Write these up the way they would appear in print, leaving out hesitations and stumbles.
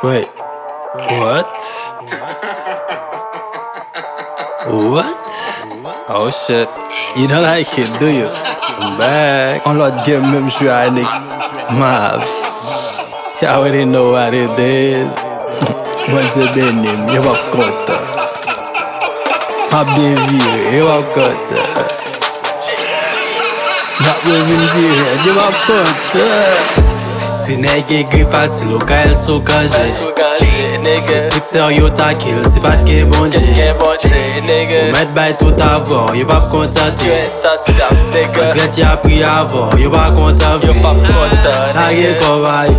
Wait, what? What? Oh shit, you don't like it, do you? I'm back. On l'autre game, même j'suis avec Mavs. You already know what it is. Bon Dieu béni, you pas content. Ma baby, you pas content. Ma baby, you pas content. Si nègre gris facile, au cas elle sou kanje. Sixer yo ta kill, si pas de bon Dieu. Ou met bay tout avant, yo pas content. Regret y'a pris avant, yo pas content. Lage koba yo,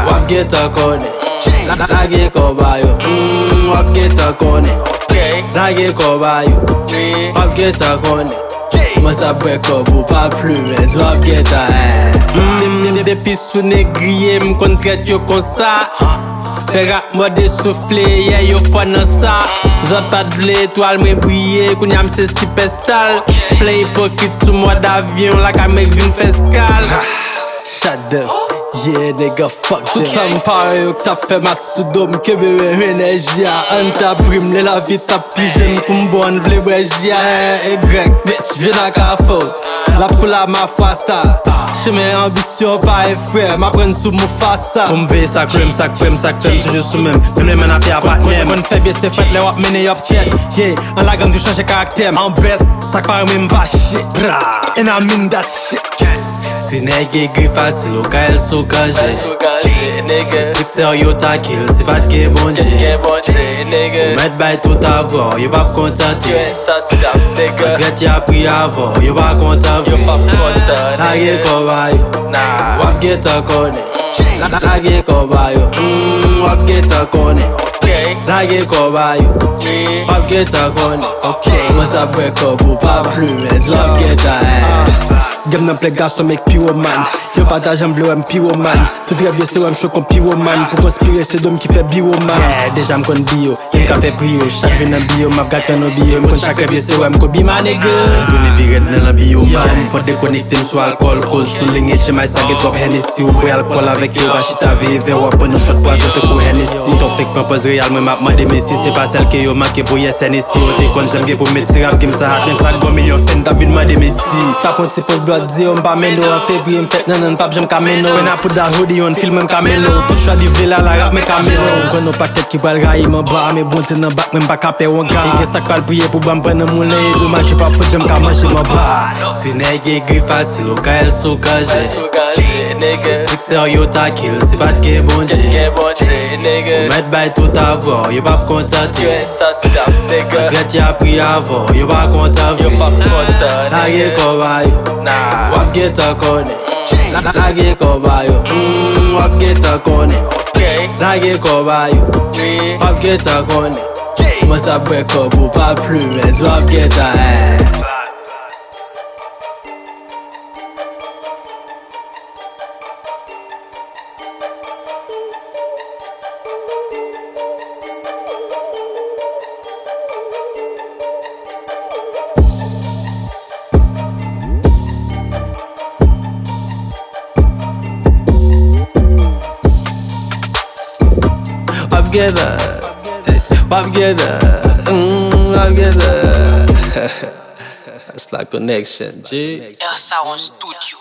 wap get a kone. Lage koba yo, wap get a kone. Lage koba yo, wap get a kone. Must a break up ou pas plus, mais wap get a Depuis sous négrier, m'kon tret yo kon sa. Fè rap mode soufflé, yeah yo fwa nan sa. Zot pat vle étoile mwen briller, kounya m'se si pestal. Play hypocrite sous mode avion, la ka mek vin feskal. Shut them, yeah nigga fuck them. Tout femme pare yo k ta fè ma soudom, kebe men enerji a. An ta prim, le la vie ta plus jeune pou m'bon vle breji a. E grek, bitch, vin a ka faute. La pou la ma fwa sa. Cheme ambisyon pa e frè, ma pren sou mou fasa. Pou m'veye sak rem, sak prem, sak fem, toujou sou mèm. Mèm le men a fè a pat nem. Kon fè bie se fèt, le wap mene yop skèt. Yeah, an la gang du chanje karakter. An bet, sak pare mèm va shit. Bra, and I mean that shit. Si nègre gris facile, au cas elle sou kanje. Sixer yo ta kill, si pas de bon Dieu. Ou met bay tout avant, yo pas content. Regret y'a pris avant, yo pas content. Lage koba yo, wap get a kone. Lage koba yo, wap get a kone. Lage koba yo, wap get a kone. Must a break up ou pas plus, mais wap get a Game nan plek gason mek pyroman. Yo pataj an vle wèm pyroman. Tout revye se wèm chou kon pyroman. Pou konspire se dom ki fè biroman. Yeah, deja m kon bio, yen ka fè prio. Chak vin nan bio, map gat fè no bio. M kon chak revye se wèm ko bima nege. Toune biret nan la bio man. Fò dekonekte m sou alkol. Koz sou linge che may sa get wap Hennessy. Ou boy alkol avek yo bachita veve. Wap an nou shot po ajote pou Hennessy. Top fake propose real mwen map mande messi. Se pa sel ke yo manke pou yes Hennessy. O te kon jem ge pou met tirap kim sa hat. Nem sak bon milyon fen da bin mande messi. Ta kon se pos blood Zi on pa meno, an fevri m'fet nanan pap jem kameno. When I put that hoodie on, film kamelo. Tout chwa di vle la rap me kamelo. Kono paket ki pal rayi m'en bra, me bonte nan bak men pa kape wanka. Ege sak pal priye pou ban prene moun le. Doma chi pa fout jem ka manche m'en bra. Si nègre gris facile, au cas elle sou kanje. Sixer yo ta kill, si pas de bon Dieu. Ou met bay tout avant, yo pas content. Regret y'a pris avant, yo pas content. Lage koba yo, wap get a kone. Lage koba yo, wap get a kone. Lage koba yo, wap get a kone. Must a break up ou pas plus, mais wap get a Wap get That's like connection, G. Elsa on studio.